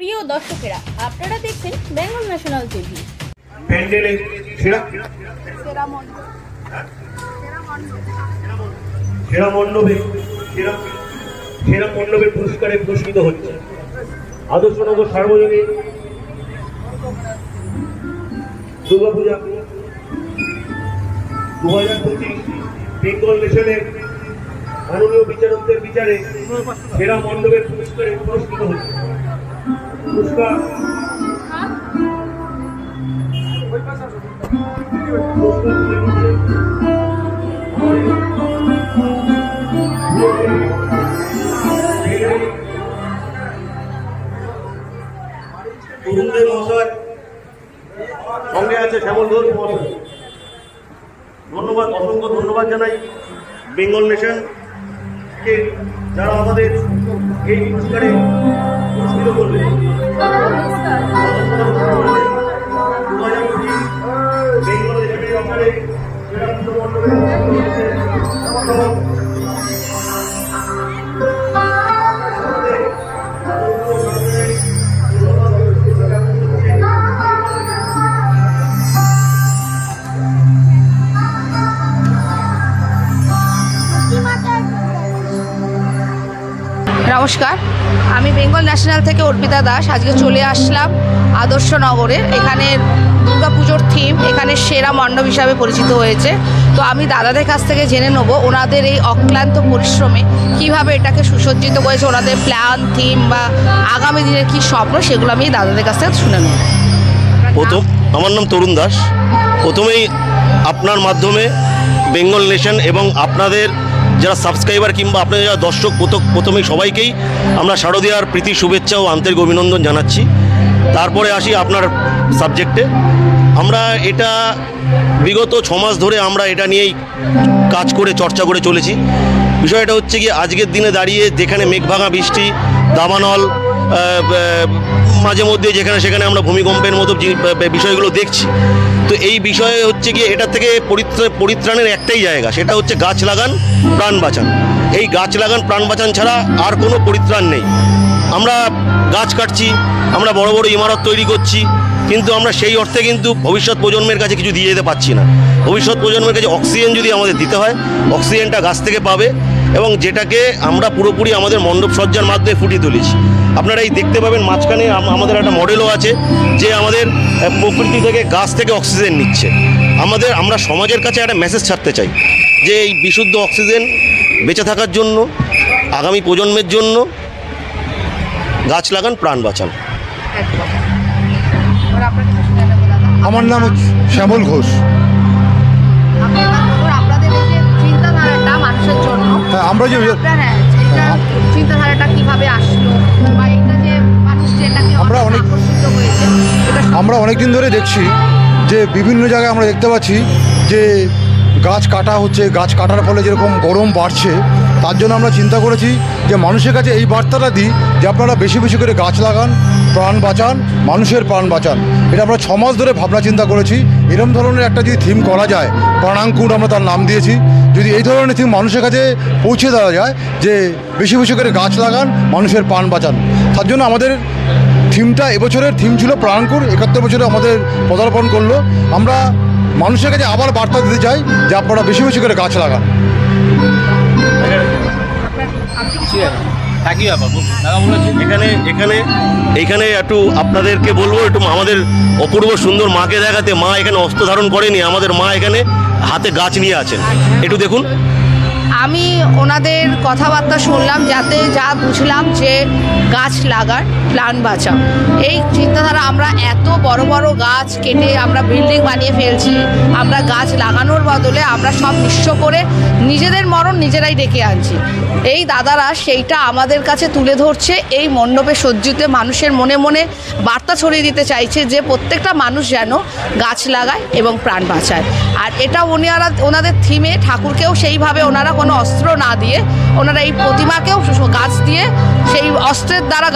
প্রিয় দর্শকেরা, আপনারা দেখছেন বেঙ্গল ন্যাশনাল টিভি। সেরা মণ্ডপের পুরস্কারে পুরস্কৃত হচ্ছে আদর্শনগর সার্বজনীন দুর্গাপূজা 2025 বেঙ্গল নেশনের মাননীয় বিচারকদের বিচারে সেরা মণ্ডপের পুরস্কারে পুরস্কৃত হচ্ছে। পুরস্কার তরুণদের মহাশয় সঙ্গে আছে শ্যামল ঘোষ মহাশয়। ধন্যবাদ, অসংখ্য ধন্যবাদ জানাই বেঙ্গল নেশনকে যারা আমাদের এই পুরস্কারে পুরস্কৃত করলেন। বেঙ্গল নেশনের ব্যাপারে নমস্কার, আমি বেঙ্গল ন্যাশনাল থেকে অর্পিতা দাস। আজকে চলে আসলাম আদর্শনগরে। এখানে দুর্গাপুজোর থিম এখানে সেরা মণ্ডপ হিসাবে পরিচিত হয়েছে। তো আমি দাদাদের কাছ থেকে জেনে নেব ওনাদের এই অক্লান্ত পরিশ্রমে কিভাবে এটাকে সুসজ্জিত করেছে, ওনাদের প্ল্যান, থিম বা আগামী দিনের কী স্বপ্ন, সেগুলো আমি দাদাদের কাছ থেকে শুনে নেব। আমার নাম তরুণ দাস। প্রথমেই আপনার মাধ্যমে বেঙ্গল নেশন এবং আপনাদের যারা সাবস্ক্রাইবার কিংবা আপনাদের যারা দর্শক প্রথমেই সবাইকেই আমরা শারদীয়ার প্রীতি শুভেচ্ছা ও আন্তরিক অভিনন্দন জানাচ্ছি। তারপরে আসি আপনার সাবজেক্টে। আমরা এটা বিগত 6 মাস ধরে আমরা এটা নিয়েই কাজ করে চর্চা করে চলেছি। বিষয়টা হচ্ছে কি, আজকের দিনে দাঁড়িয়ে যেখানে মেঘভাঙা বৃষ্টি, দাবানল, মাঝে মধ্যে যেখানে সেখানে আমরা ভূমিকম্পের মতো বিষয়গুলো দেখছি। তো এই বিষয়ে হচ্ছে গিয়ে এটা থেকে পরিত্রাণের একটাই জায়গা, সেটা হচ্ছে গাছ লাগান প্রাণ বাঁচান। এই গাছ লাগান প্রাণ বাঁচান ছাড়া আর কোনো পরিত্রাণ নেই। আমরা গাছ কাটছি, আমরা বড় বড় ইমারত তৈরি করছি, কিন্তু আমরা সেই অর্থে কিন্তু ভবিষ্যৎ প্রজন্মের কাছে কিছু দিয়ে যেতে পারছি না। ভবিষ্যৎ প্রজন্মের কাছে অক্সিজেন যদি আমাদের দিতে হয়, অক্সিজেনটা গাছ থেকে পাবে, এবং যেটাকে আমরা পুরোপুরি আমাদের মণ্ডপ সজ্জার মাধ্যমে ফুটিয়ে তুলেছি। আপনারা এই দেখতে পাবেন মাঝখানে আমাদের একটা মডেলও আছে যে আমাদের প্রকৃতি থেকে, গাছ থেকে অক্সিজেন নিচ্ছে। আমরা সমাজের কাছে একটা মেসেজ ছাড়তে চাই যে এই বিশুদ্ধ অক্সিজেন বেঁচে থাকার জন্য, আগামী প্রজন্মের জন্য গাছ লাগান প্রাণ বাঁচান। আমার নাম শ্যামল ঘোষ। হ্যাঁ, আমরা যে চিন্তাধারাটা কিভাবে আসলো বা এটা যে মানুষ যেটাকে আমরা অনেক দিন ধরে দেখছি যে বিভিন্ন জায়গায় আমরা দেখতে পাচ্ছি যে গাছ কাটা হচ্ছে। গাছ কাটার ফলে যেরকম গরম বাড়ছে, তার জন্য আমরা চিন্তা করেছি যে মানুষের কাছে এই বার্তাটা দিই যে আপনারা বেশি বেশি করে গাছ লাগান, প্রাণ বাঁচান, মানুষের প্রাণ বাঁচান। এটা আমরা 6 মাস ধরে ভাবনা চিন্তা করেছি। এরকম ধরনের একটা যদি থিম করা যায়, প্রাণাঙ্কুর আমরা তার নাম দিয়েছি, যদি এই ধরনের থিম মানুষের কাছে পৌঁছে দেওয়া যায় যে বেশি বেশি করে গাছ লাগান, মানুষের প্রাণ বাঁচান, তার জন্য আমাদের থিমটা, এবছরের থিম ছিল প্রাণাঙ্কুর। 71 বছরে আমাদের পদার্পণ করলো। আমরা মানুষের কাছে আবার বার্তা দিতে চাই যে আপনারা বেশি বেশি করে গাছ লাগান। এখানে একটু আপনাদেরকে বলবো, একটু আমাদের অপূর্ব সুন্দর মাকে দেখাতে। মা এখানে অস্ত্র ধারণ করেনি, আমাদের মা এখানে হাতে গাছ নিয়ে আছেন, একটু দেখুন। আমি ওনাদের কথাবার্তা শুনলাম, যাতে যা বুঝলাম যে গাছ লাগান প্রাণ বাঁচাও, এই চিন্তাধারা। আমরা এত বড় বড় গাছ কেটে আমরা বিল্ডিং বানিয়ে ফেলছি। আমরা গাছ লাগানোর বদলে আমরা সব নিঃস্ব করে নিজেদের মরণ নিজেরাই ডেকে আনছি। এই দাদারা সেইটা আমাদের কাছে তুলে ধরছে। এই মণ্ডপে সজ্জিত মানুষের মনে মনে বার্তা ছড়িয়ে দিতে চাইছে যে প্রত্যেকটা মানুষ যেন গাছ লাগায় এবং প্রাণ বাঁচায়। আর এটা ওনাদের থিমে ঠাকুরকেও সেইভাবে ওনারা কোনো অস্ত্র না দিয়ে, ওনারা এই প্রতিমাকেও গাছ দিয়ে, সেই অস্ত্রের দ্বারা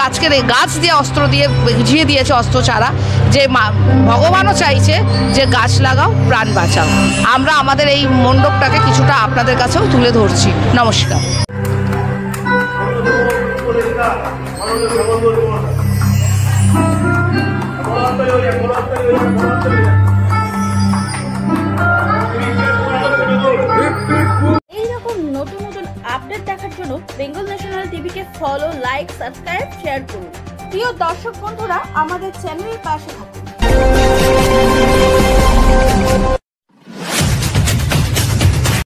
গাছ দিয়ে অস্ত্র দিয়ে বুঝিয়ে দিয়েছে, অস্ত্র ছাড়া, যে ভগবানও চাইছে যে গাছ লাগাও প্রাণ বাঁচাও। আমরা আমাদের এই মণ্ডপটাকে কিছুটা আপনাদের কাছেও তুলে ধরছি। নমস্কার। এইরকম নতুন নতুন আপডেট দেখার জন্য বেঙ্গল ন্যাশনাল টিভিকে ফলো, লাইক, সাবস্ক্রাইব, শেয়ার করুন। প্রিয় দর্শক বন্ধুরা, আমাদের চ্যানেলের পাশে থাকুন।